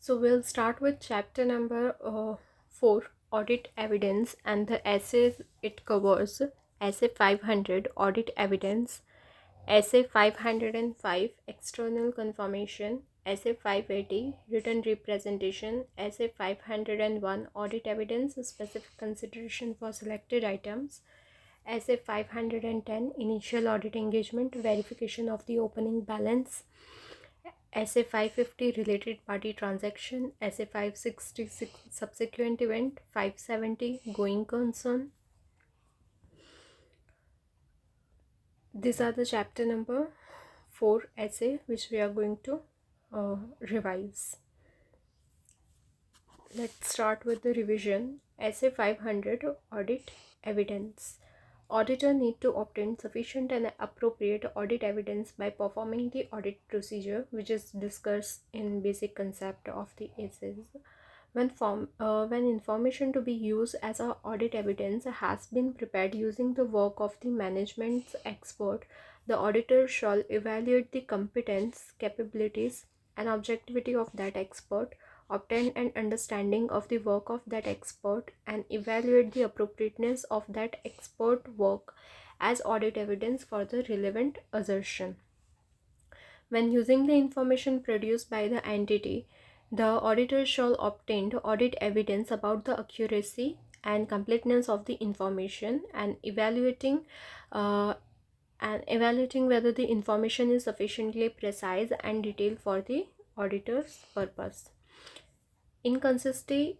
So we'll start with chapter number 4, audit evidence, and the essays it covers: essay 500, audit evidence; essay 505, external confirmation; essay 580, written representation; essay 501, audit evidence, specific consideration for selected items; essay 510, initial audit engagement, verification of the opening balance; essay 550, related party transaction; essay 566, subsequent event; 570, going concern. These are the chapter number 4 essay which we are going to revise. Let's start with the revision. Essay 500, audit evidence. Auditor need to obtain sufficient and appropriate audit evidence by performing the audit procedure, which is discussed in basic concept of the essays. When information to be used as a audit evidence has been prepared using the work of the management's expert, the auditor shall evaluate the competence, capabilities, and objectivity of that expert, obtain an understanding of the work of that expert, and evaluate the appropriateness of that expert work as audit evidence for the relevant assertion. When using the information produced by the entity, the auditor shall obtain audit evidence about the accuracy and completeness of the information, and evaluating whether the information is sufficiently precise and detailed for the auditor's purpose. Inconsistency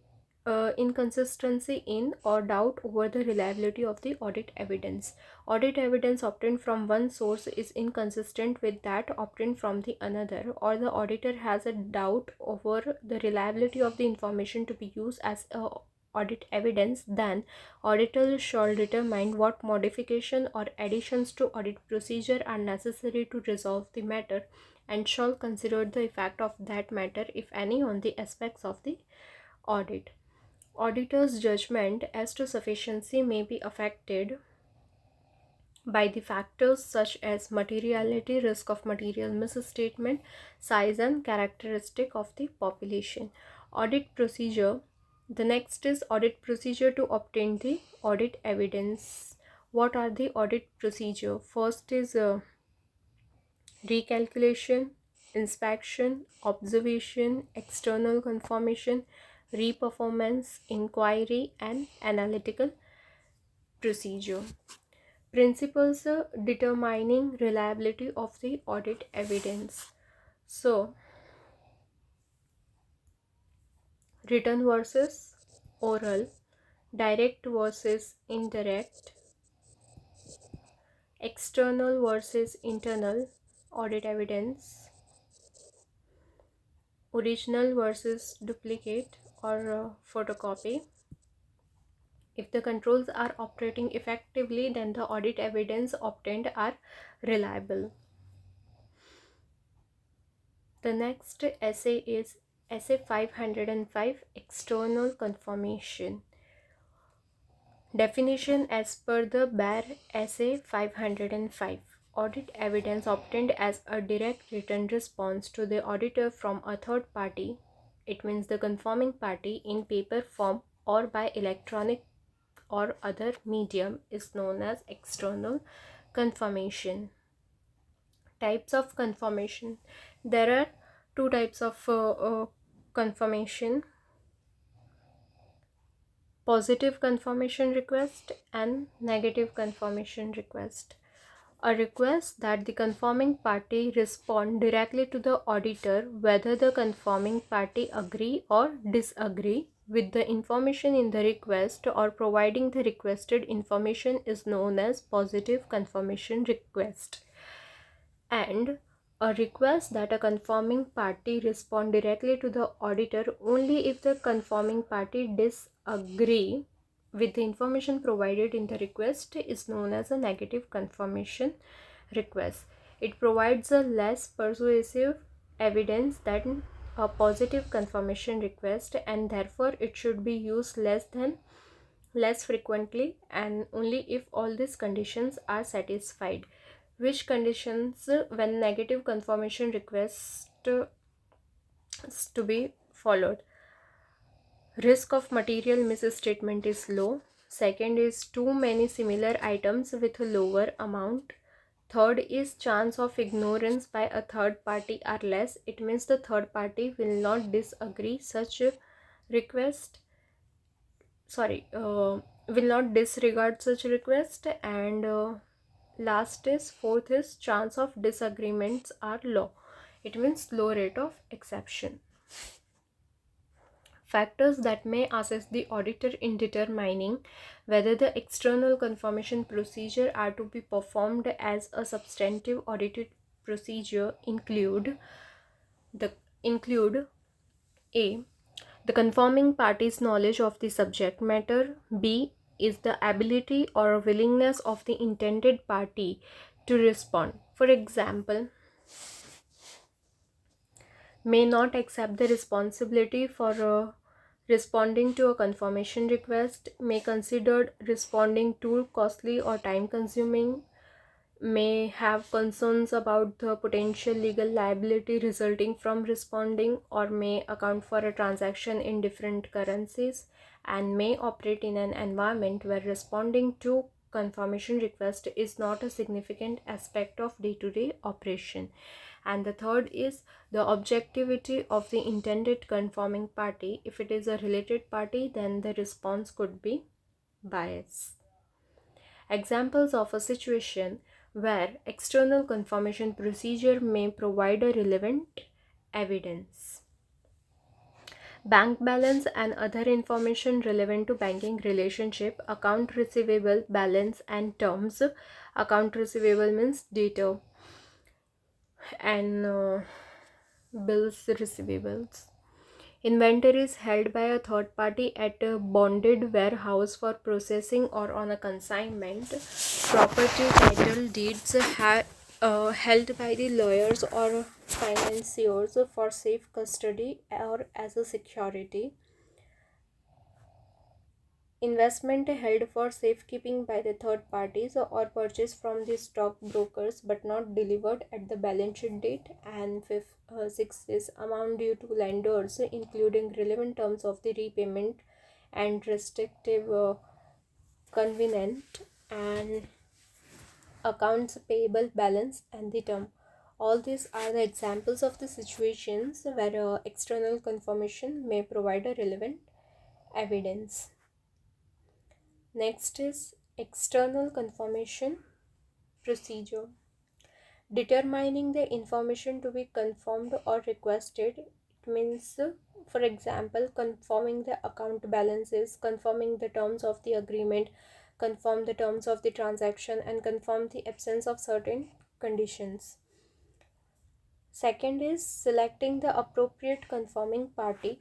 in or doubt over the reliability of the audit evidence. Audit evidence obtained from one source is inconsistent with that obtained from the another, or the auditor has a doubt over the reliability of the information to be used as a audit evidence, then auditor shall determine what modification or additions to audit procedure are necessary to resolve the matter, and shall consider the effect of that matter, if any, on the aspects of the audit. Auditor's judgment as to sufficiency may be affected by the factors such as materiality, risk of material misstatement, size, and characteristic of the population. Audit procedure. The next is audit procedure to obtain the audit evidence. What are the audit procedure? First is recalculation, inspection, observation, external confirmation, reperformance, inquiry, and analytical procedure. Principles determining reliability of the audit evidence. So, written versus oral, direct versus indirect, external versus internal audit evidence, original versus duplicate or photocopy. If the controls are operating effectively, then the audit evidence obtained are reliable. The next essay is essay 505, external confirmation. Definition as per the bare essay 505. Audit evidence obtained as a direct written response to the auditor from a third party, it means the confirming party, in paper form or by electronic or other medium, is known as external confirmation. Types of confirmation. There are two types of confirmation: positive confirmation request and negative confirmation request. A request that the confirming party respond directly to the auditor whether the confirming party agree or disagree with the information in the request, or providing the requested information, is known as positive confirmation request. And a request that a confirming party respond directly to the auditor only if the confirming party disagree with the information provided in the request is known as a negative confirmation request. It provides a less persuasive evidence than a positive confirmation request, and therefore it should be used less frequently and only if all these conditions are satisfied. Which conditions? When negative confirmation request is to be followed. Risk of material misstatement is low. Second is too many similar items with a lower amount. Third is chance of ignorance by a third party are less. It means the third party will not disagree such a request. Will not disregard such request. And last is fourth is chance of disagreements are low. It means low rate of exception. Factors that may assist the auditor in determining whether the external confirmation procedure are to be performed as a substantive audited procedure include A. The confirming party's knowledge of the subject matter. B. Is the ability or willingness of the intended party to respond. For example, may not accept the responsibility for responding to a confirmation request, may consider responding too costly or time consuming, may have concerns about the potential legal liability resulting from responding, or may account for a transaction in different currencies, and may operate in an environment where responding to confirmation request is not a significant aspect of day-to-day operation. And the third is the objectivity of the intended confirming party. If it is a related party, then the response could be biased. Examples of a situation where external confirmation procedure may provide a relevant evidence. Bank balance and other information relevant to banking relationship, account receivable balance and terms. Account receivable means data and bills receivables. Inventories held by a third party at a bonded warehouse for processing or on a consignment. Property title deeds held by the lawyers or financiers for safe custody or as a security. Investment held for safekeeping by the third parties or purchased from the stockbrokers but not delivered at the balance sheet date. And sixth is amount due to lenders, including relevant terms of the repayment and restrictive covenant and accounts payable balance and the term. All these are the examples of the situations where external confirmation may provide a relevant evidence. Next is external confirmation procedure. Determining the information to be confirmed or requested. It means, for example, confirming the account balances, confirming the terms of the agreement, confirm the terms of the transaction, and confirm the absence of certain conditions. Second is selecting the appropriate confirming party.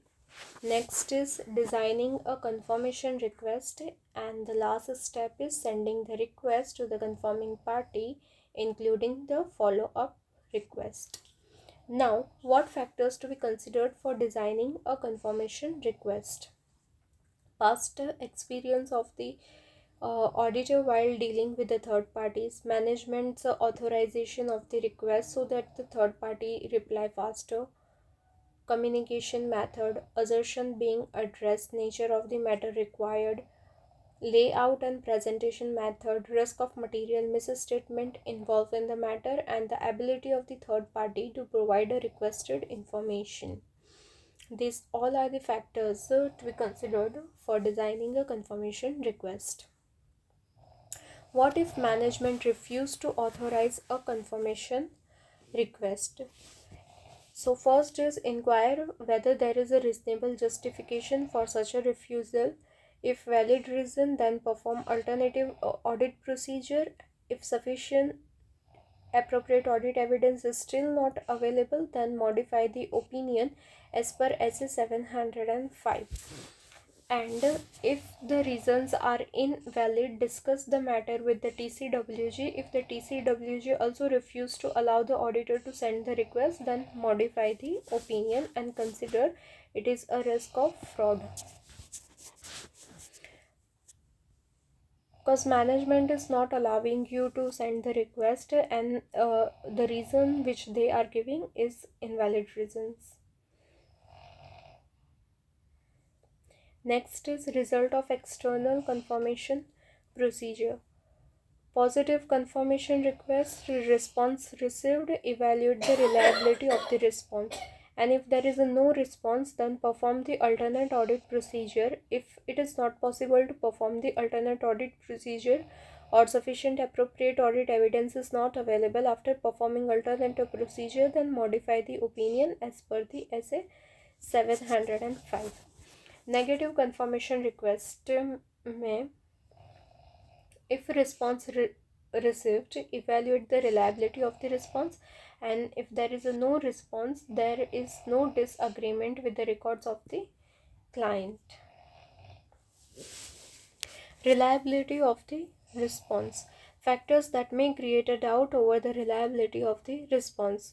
Next is designing a confirmation request, and the last step is sending the request to the confirming party, including the follow-up request. Now, what factors to be considered for designing a confirmation request? Past experience of the auditor while dealing with the third parties, management's authorization of the request so that the third party reply faster, communication method, assertion being addressed, nature of the matter required, layout and presentation method, risk of material misstatement involved in the matter, and the ability of the third party to provide a requested information. These all are the factors to be considered for designing a confirmation request. What if management refused to authorize a confirmation request? So first is inquire whether there is a reasonable justification for such a refusal. If valid reason, then perform alternative audit procedure. If sufficient appropriate audit evidence is still not available, then modify the opinion as per SA 705. And if the reasons are invalid, discuss the matter with the TCWG. If the TCWG also refuse to allow the auditor to send the request, then modify the opinion and consider it is a risk of fraud. Because management is not allowing you to send the request, and the reason which they are giving is invalid reasons. Next is result of external confirmation procedure. Positive confirmation request, response received, evaluate the reliability of the response, and if there is a no response, then perform the alternate audit procedure. If it is not possible to perform the alternate audit procedure or sufficient appropriate audit evidence is not available after performing alternative procedure, then modify the opinion as per the SA 705. Negative confirmation request may, if response received, evaluate the reliability of the response, and if there is a no response, there is no disagreement with the records of the client. Reliability of the response. Factors that may create a doubt over the reliability of the response.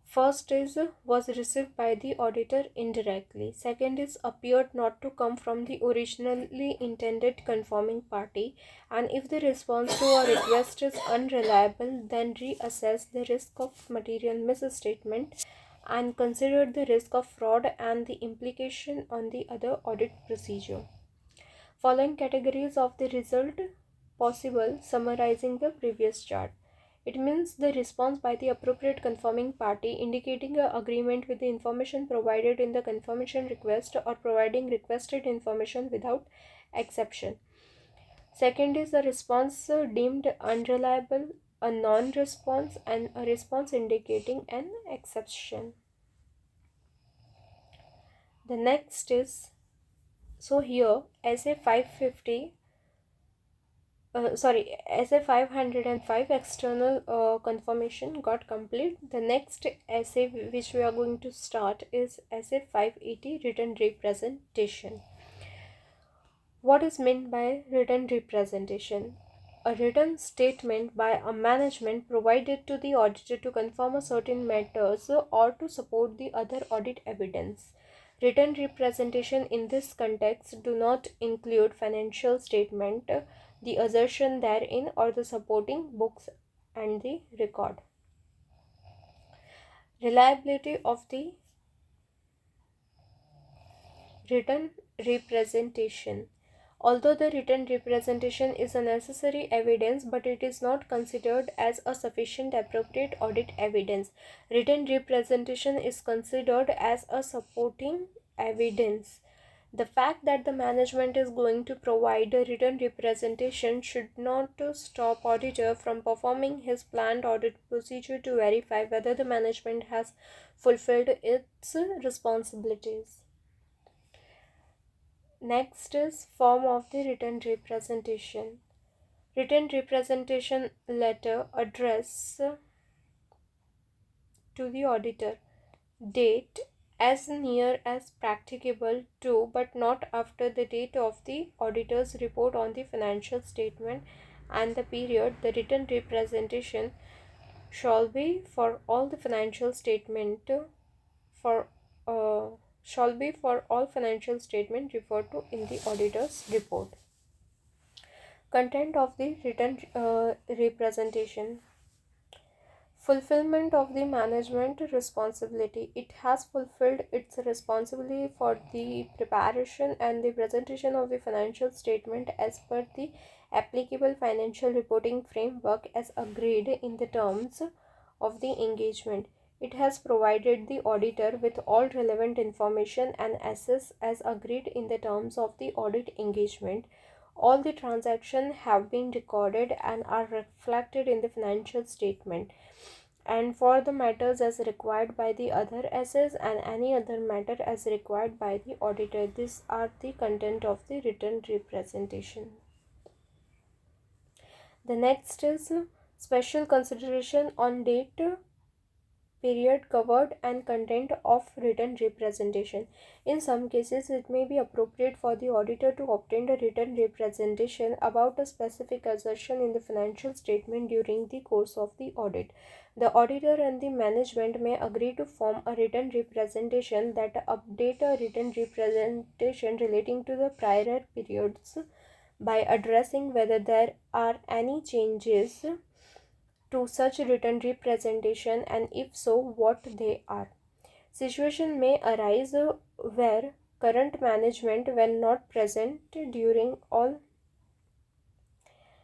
First is was received by the auditor indirectly. Second is appeared not to come from the originally intended confirming party. And if the response to a request is unreliable, then reassess the risk of material misstatement and consider the risk of fraud and the implication on the other audit procedure. Following categories of the result possible, summarizing the previous chart. It means the response by the appropriate confirming party indicating an agreement with the information provided in the confirmation request or providing requested information without exception. Second is a response deemed unreliable, a non-response, and a response indicating an exception. The next is, so here SA 550 SA 505 external confirmation got complete. The next essay which we are going to start is essay 580, written representation. What is meant by written representation? A written statement by a management provided to the auditor to confirm a certain matters or to support the other audit evidence. Written representation in this context do not include financial statement, the assertion therein, or the supporting books and the record. Reliability of the written representation. Although the written representation is a necessary evidence, but it is not considered as a sufficient appropriate audit evidence. Written representation is considered as a supporting evidence. The fact that the management is going to provide a written representation should not stop auditor from performing his planned audit procedure to verify whether the management has fulfilled its responsibilities. Next is form of the written representation. Written representation letter address to the auditor. Date as near as practicable to, but not after the date of the auditor's report on the financial statement and the period. The written representation shall be for all the financial statement for shall be for all financial statement referred to in the auditor's report. Content of the written representation. Fulfillment of the management responsibility. It has fulfilled its responsibility for the preparation and the presentation of the financial statement as per the applicable financial reporting framework as agreed in the terms of the engagement. It has provided the auditor with all relevant information and assets as agreed in the terms of the audit engagement. All the transactions have been recorded and are reflected in the financial statement. And for the matters as required by the other assets and any other matter as required by the auditor, these are the content of the written representation. The next is special consideration on date, period covered and content of written representation. In some cases, it may be appropriate for the auditor to obtain a written representation about a specific assertion in the financial statement during the course of the audit. The auditor and the management may agree to form a written representation that update a written representation relating to the prior periods by addressing whether there are any changes to such written representation, and if so, what they are. Situation may arise where current management when not present during all,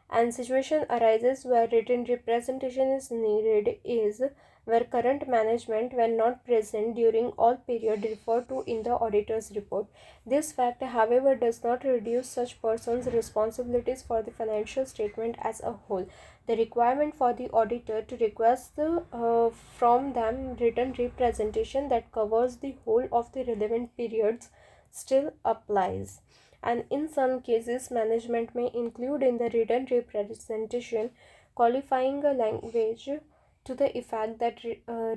and situation arises where written representation is needed is where current management when not present during all period referred to in the auditor's report. This fact, however, does not reduce such person's responsibilities for the financial statement as a whole. The requirement for the auditor to request from them written representation that covers the whole of the relevant periods still applies, and in some cases management may include in the written representation qualifying a language to the effect that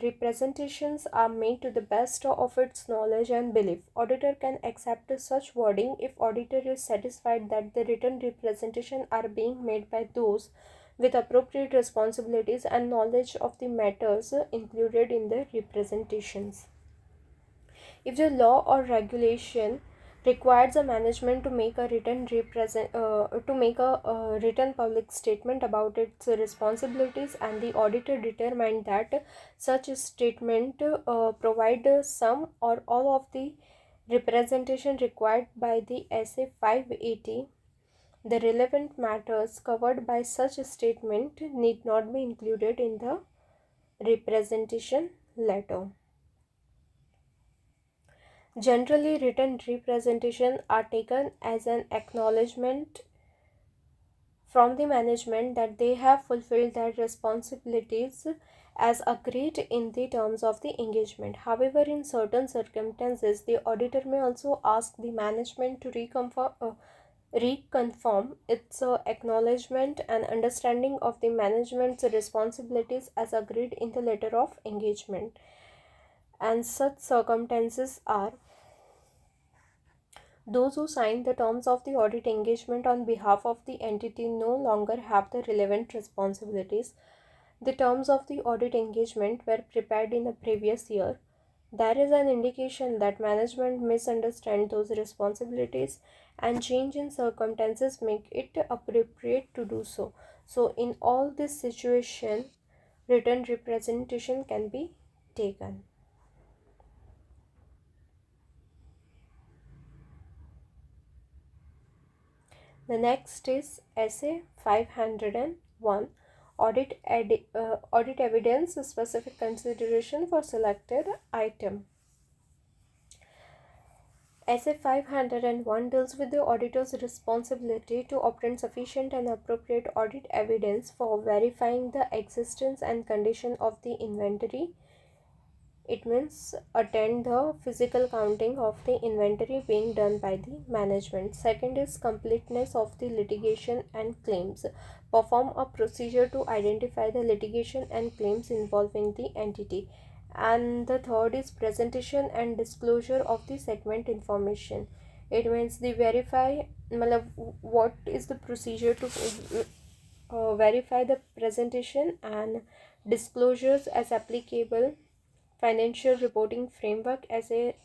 representations are made to the best of its knowledge and belief. Auditor can accept such wording if auditor is satisfied that the written representation are being made by those with appropriate responsibilities and knowledge of the matters included in the representations. If the law or regulation requires a management to make a written public statement about its responsibilities, and the auditor determined that such a statement provide some or all of the representation required by the SA 580, the relevant matters covered by such a statement need not be included in the representation letter. Generally, written representations are taken as an acknowledgement from the management that they have fulfilled their responsibilities as agreed in the terms of the engagement. However, in certain circumstances, the auditor may also ask the management to reconfirm its acknowledgement and understanding of the management's responsibilities as agreed in the letter of engagement. And such circumstances are those who signed the terms of the audit engagement on behalf of the entity no longer have the relevant responsibilities. The terms of the audit engagement were prepared in the previous year. There is an indication that management misunderstand those responsibilities, and change in circumstances make it appropriate to do so. So in all this situation, written representation can be taken. The next is Essay 501, Audit Evidence Specific Consideration for Selected Item. Essay 501 deals with the auditor's responsibility to obtain sufficient and appropriate audit evidence for verifying the existence and condition of the inventory. It means attend the physical counting of the inventory being done by the management. Second is completeness of the litigation and claims. Perform a procedure to identify the litigation and claims involving the entity. And the third is presentation and disclosure of the segment information. It means the verify what is the procedure to verify the presentation and disclosures as applicable, financial reporting framework as a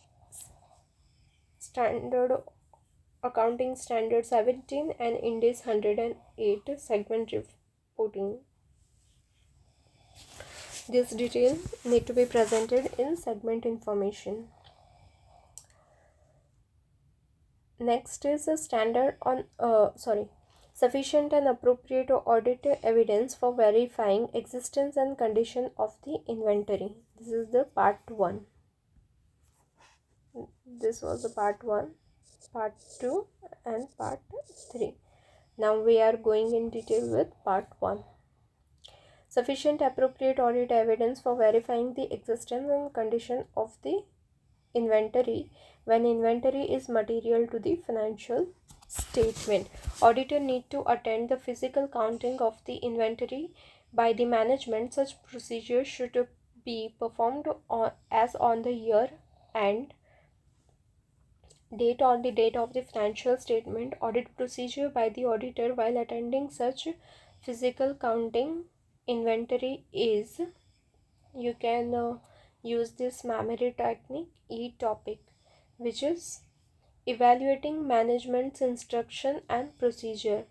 standard, accounting standard 17 and Indies 108 segment reporting. This detail need to be presented in segment information. Next is a standard on sufficient and appropriate audit evidence for verifying existence and condition of the inventory. This is the part 1. This was the part 1, part 2 and part 3. Now we are going in detail with part 1. Sufficient appropriate audit evidence for verifying the existence and condition of the inventory when inventory is material to the financial statement. Auditor need to attend the physical counting of the inventory by the management. Such procedure should be performed as on the year and date on the date of the financial statement. Audit procedure by the auditor while attending such physical counting inventory is, you can use this memory technique topic, which is evaluating management's instruction and procedure.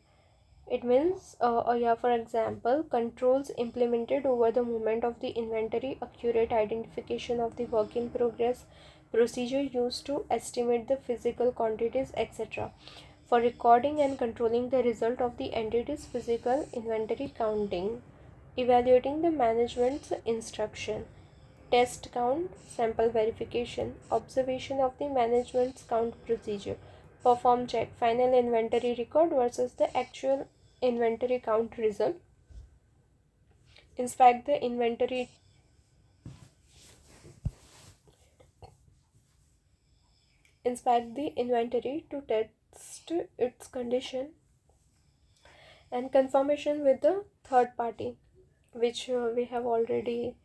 It means for example, controls implemented over the movement of the inventory, accurate identification of the work in progress, procedure used to estimate the physical quantities, etc. For recording and controlling the result of the entity's physical inventory counting, evaluating the management's instruction, test count, sample verification, observation of the management's count procedure, perform check, final inventory record versus the actual inventory count result, inspect the inventory to test its condition, and confirmation with the third party, which we have already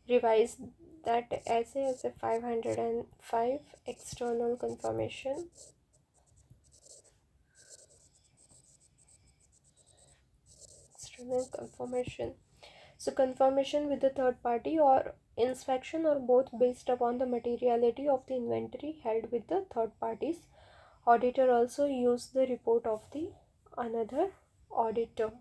revised that as a 505 external confirmation. So confirmation with the third party or inspection or both based upon the materiality of the inventory held with the third parties. Auditor also use the report of the another auditor.